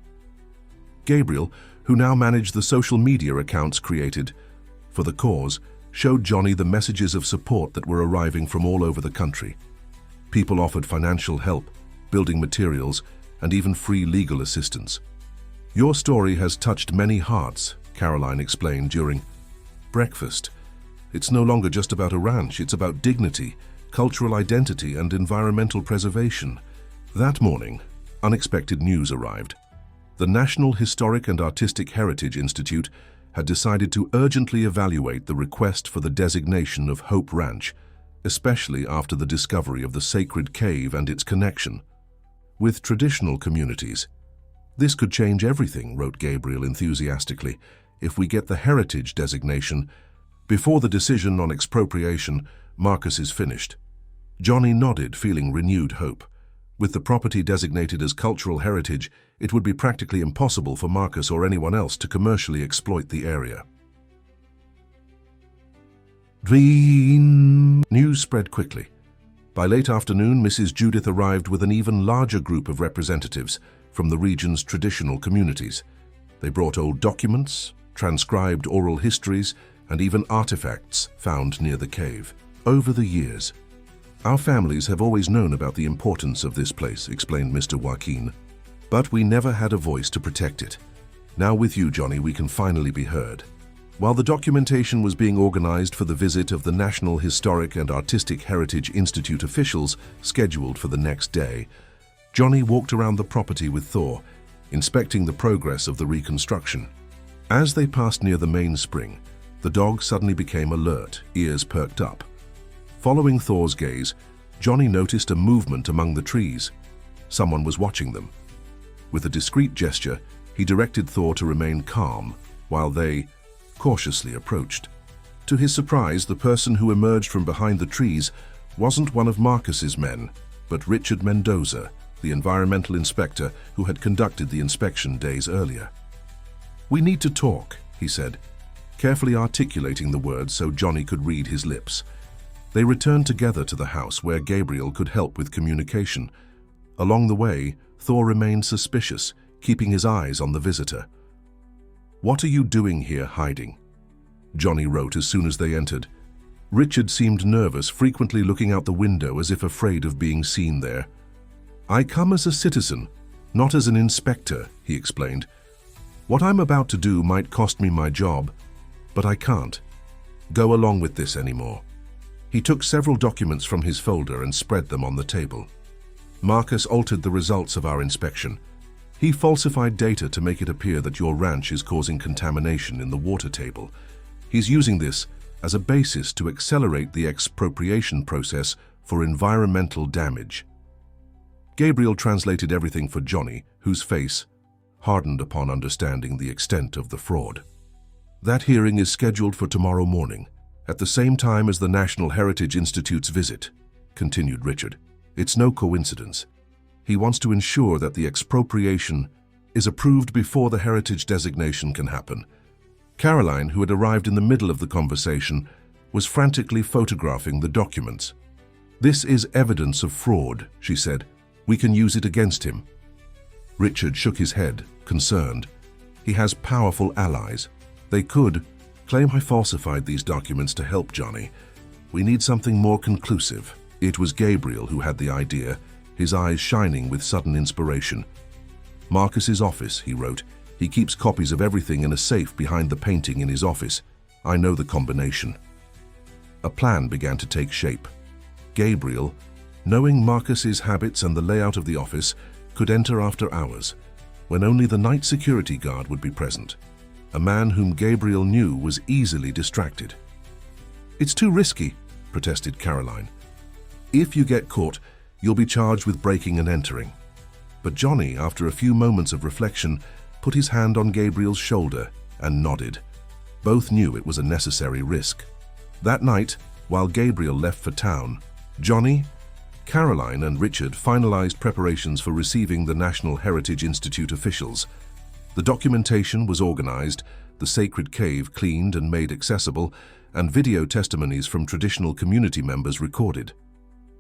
S1: Gabriel, who now managed the social media accounts created for the cause, showed Johnny the messages of support that were arriving from all over the country. People offered financial help, building materials, and even free legal assistance. "Your story has touched many hearts," Caroline explained during breakfast. "It's no longer just about a ranch, it's about dignity, cultural identity, and environmental preservation." That morning, unexpected news arrived. The National Historic and Artistic Heritage Institute had decided to urgently evaluate the request for the designation of Hope Ranch, especially after the discovery of the sacred cave and its connection with traditional communities. "This could change everything," wrote Gabriel enthusiastically, "if we get the heritage designation before the decision on expropriation. Marcus is finished." Johnny nodded, feeling renewed hope. With the property designated as cultural heritage, it would be practically impossible for Marcus or anyone else to commercially exploit the area. News spread quickly. By late afternoon, Mrs. Judith arrived with an even larger group of representatives from the region's traditional communities. They brought old documents, transcribed oral histories, and even artifacts found near the cave. "Over the years, our families have always known about the importance of this place," explained Mr. Joaquin. "But we never had a voice to protect it. Now with you, Johnny, we can finally be heard." While the documentation was being organized for the visit of the National Historic and Artistic Heritage Institute officials scheduled for the next day, Johnny walked around the property with Thor, inspecting the progress of the reconstruction. As they passed near the mainspring, the dog suddenly became alert, ears perked up. Following Thor's gaze, Johnny noticed a movement among the trees. Someone was watching them. With a discreet gesture, he directed Thor to remain calm while they cautiously approached. To his surprise, the person who emerged from behind the trees wasn't one of Marcus's men, but Richard Mendoza, the environmental inspector who had conducted the inspection days earlier. "We need to talk," he said, carefully articulating the words so Johnny could read his lips. They returned together to the house where Gabriel could help with communication. Along the way, Thor remained suspicious, keeping his eyes on the visitor. "What are you doing here hiding?" Johnny wrote as soon as they entered. Richard seemed nervous, frequently looking out the window as if afraid of being seen there. "I come as a citizen, not as an inspector," he explained. "What I'm about to do might cost me my job, but I can't go along with this anymore." He took several documents from his folder and spread them on the table. "Marcus altered the results of our inspection. He falsified data to make it appear that your ranch is causing contamination in the water table. He's using this as a basis to accelerate the expropriation process for environmental damage. Gabriel translated everything for Johnny, whose face hardened upon understanding the extent of the fraud. That hearing is scheduled for tomorrow morning, at the same time as the National Heritage Institute's visit, continued Richard. It's no coincidence. He wants to ensure that the expropriation is approved before the heritage designation can happen. Caroline, who had arrived in the middle of the conversation, was frantically photographing the documents. "This is evidence of fraud," she said. "We can use it against him." Richard shook his head, concerned. He has powerful allies. They could claim I falsified these documents to help Johnny. We need something more conclusive. It was Gabriel who had the idea, his eyes shining with sudden inspiration. "Marcus's office," he wrote. "He keeps copies of everything in a safe behind the painting in his office. I know the combination." A plan began to take shape. Gabriel, knowing Marcus's habits and the layout of the office, could enter after hours, when only the night security guard would be present, a man whom Gabriel knew was easily distracted. "It's too risky," protested Caroline. "If you get caught, you'll be charged with breaking and entering." But Johnny, after a few moments of reflection, put his hand on Gabriel's shoulder and nodded. Both knew it was a necessary risk. That night, while Gabriel left for town, Johnny, Caroline and Richard finalized preparations for receiving the National Heritage Institute officials. The documentation was organized, the sacred cave cleaned and made accessible, and video testimonies from traditional community members recorded.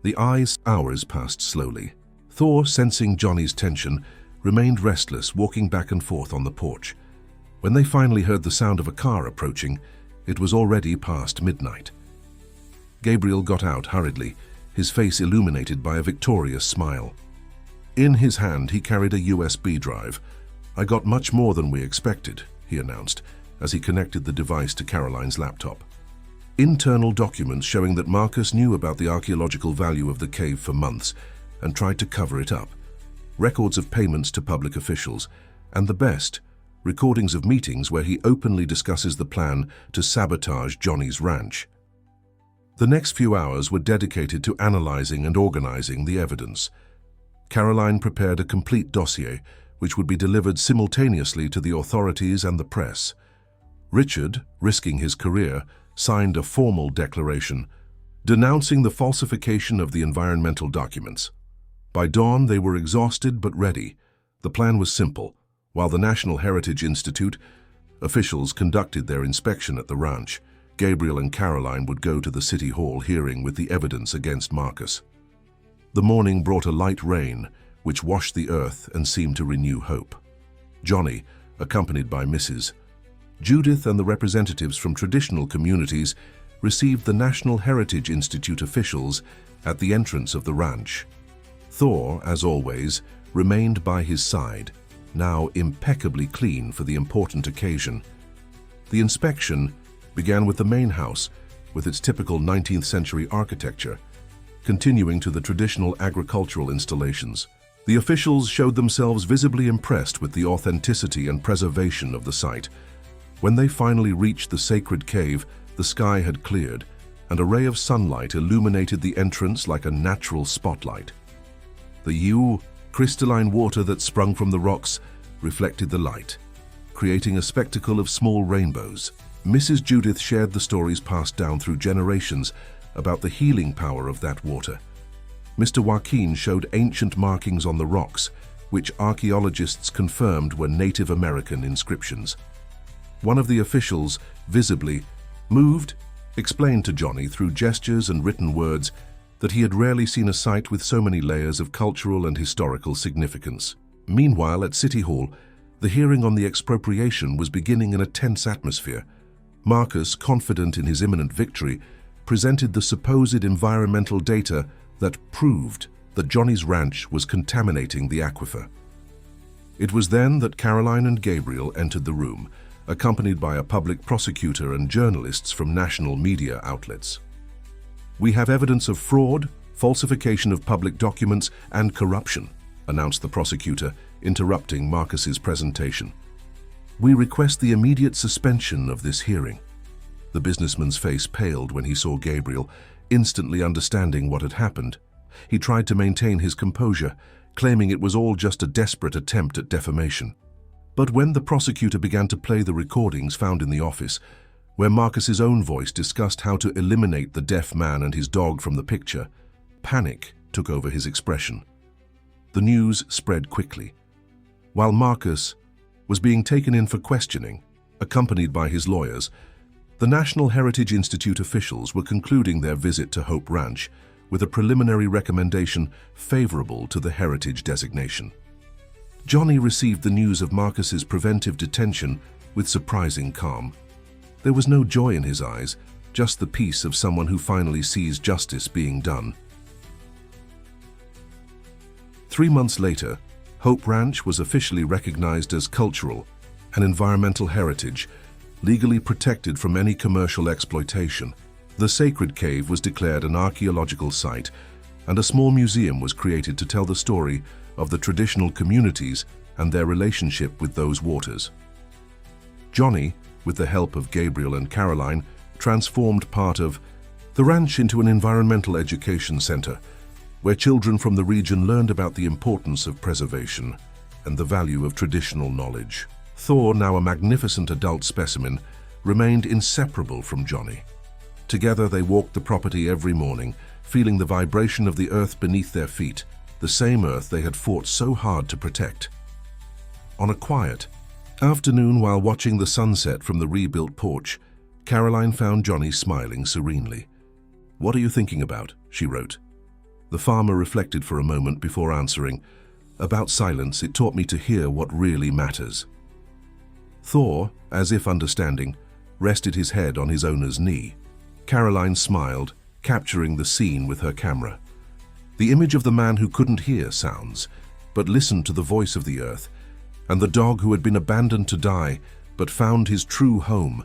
S1: The hours passed slowly. Thor, sensing Johnny's tension, remained restless, walking back and forth on the porch. When they finally heard the sound of a car approaching, it was already past midnight. Gabriel got out hurriedly, his face illuminated by a victorious smile. In his hand, he carried a USB drive. "I got much more than we expected," he announced, as he connected the device to Caroline's laptop. Internal documents showing that Marcus knew about the archaeological value of the cave for months and tried to cover it up. Records of payments to public officials, and the best, recordings of meetings where he openly discusses the plan to sabotage Johnny's ranch. The next few hours were dedicated to analyzing and organizing the evidence. Caroline prepared a complete dossier, which would be delivered simultaneously to the authorities and the press. Richard, risking his career, signed a formal declaration, denouncing the falsification of the environmental documents. By dawn, they were exhausted but ready. The plan was simple. While the National Heritage Institute officials conducted their inspection at the ranch, Gabriel and Caroline would go to the City Hall hearing with the evidence against Marcus. The morning brought a light rain, which washed the earth and seemed to renew hope. Johnny, accompanied by Mrs. Judith and the representatives from traditional communities, received the National Heritage Institute officials at the entrance of the ranch. Thor, as always, remained by his side, now impeccably clean for the important occasion. The inspection began with the main house, with its typical 19th century architecture, continuing to the traditional agricultural installations. The officials showed themselves visibly impressed with the authenticity and preservation of the site. When they finally reached the sacred cave, the sky had cleared, and a ray of sunlight illuminated the entrance like a natural spotlight. The crystalline water that sprung from the rocks reflected the light, creating a spectacle of small rainbows. Mrs. Judith shared the stories passed down through generations about the healing power of that water. Mr. Joaquin showed ancient markings on the rocks, which archaeologists confirmed were Native American inscriptions. One of the officials, visibly moved, explained to Johnny through gestures and written words that he had rarely seen a site with so many layers of cultural and historical significance. Meanwhile, at City Hall, the hearing on the expropriation was beginning in a tense atmosphere. Marcus, confident in his imminent victory, presented the supposed environmental data that proved that Johnny's ranch was contaminating the aquifer. It was then that Caroline and Gabriel entered the room, accompanied by a public prosecutor and journalists from national media outlets. "We have evidence of fraud, falsification of public documents, and corruption," announced the prosecutor, interrupting Marcus's presentation. "We request the immediate suspension of this hearing." The businessman's face paled when he saw Gabriel, instantly understanding what had happened. He tried to maintain his composure, claiming it was all just a desperate attempt at defamation. But when the prosecutor began to play the recordings found in the office, where Marcus's own voice discussed how to eliminate the deaf man and his dog from the picture, panic took over his expression. The news spread quickly. While Marcus was being taken in for questioning, accompanied by his lawyers, the National Heritage Institute officials were concluding their visit to Hope Ranch with a preliminary recommendation favorable to the heritage designation. Johnny received the news of Marcus's preventive detention with surprising calm. There was no joy in his eyes, just the peace of someone who finally sees justice being done. 3 months later, Hope Ranch was officially recognized as cultural and environmental heritage, legally protected from any commercial exploitation. The sacred cave was declared an archaeological site, and a small museum was created to tell the story of the traditional communities and their relationship with those waters. Johnny, with the help of Gabriel and Caroline, transformed part of the ranch into an environmental education center, where children from the region learned about the importance of preservation and the value of traditional knowledge. Thor, now a magnificent adult specimen, remained inseparable from Johnny. Together they walked the property every morning, feeling the vibration of the earth beneath their feet, the same earth they had fought so hard to protect. On a quiet afternoon, while watching the sunset from the rebuilt porch, Caroline found Johnny smiling serenely. "What are you thinking about?" she wrote. The farmer reflected for a moment before answering. "About silence, it taught me to hear what really matters." Thor, as if understanding, rested his head on his owner's knee. Caroline smiled, capturing the scene with her camera. The image of the man who couldn't hear sounds, but listened to the voice of the earth, and the dog who had been abandoned to die, but found his true home,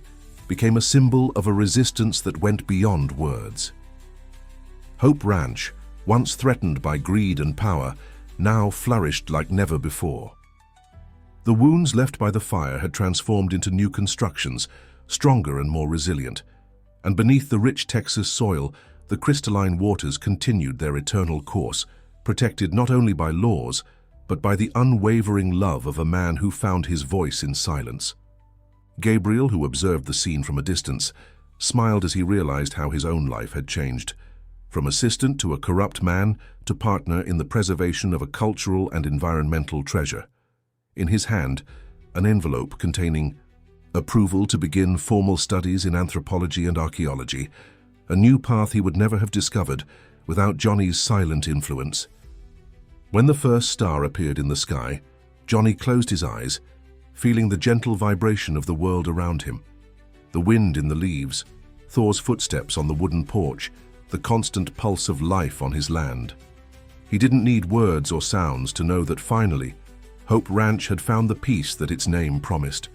S1: became a symbol of a resistance that went beyond words. Hope Ranch, once threatened by greed and power, now flourished like never before. The wounds left by the fire had transformed into new constructions, stronger and more resilient, and beneath the rich Texas soil, the crystalline waters continued their eternal course, protected not only by laws, but by the unwavering love of a man who found his voice in silence. Gabriel, who observed the scene from a distance, smiled as he realized how his own life had changed. From assistant to a corrupt man to partner in the preservation of a cultural and environmental treasure. In his hand, an envelope containing approval to begin formal studies in anthropology and archaeology, a new path he would never have discovered without Johnny's silent influence. When the first star appeared in the sky, Johnny closed his eyes, feeling the gentle vibration of the world around him. The wind in the leaves, Thor's footsteps on the wooden porch, the constant pulse of life on his land. He didn't need words or sounds to know that finally, Hope Ranch had found the peace that its name promised.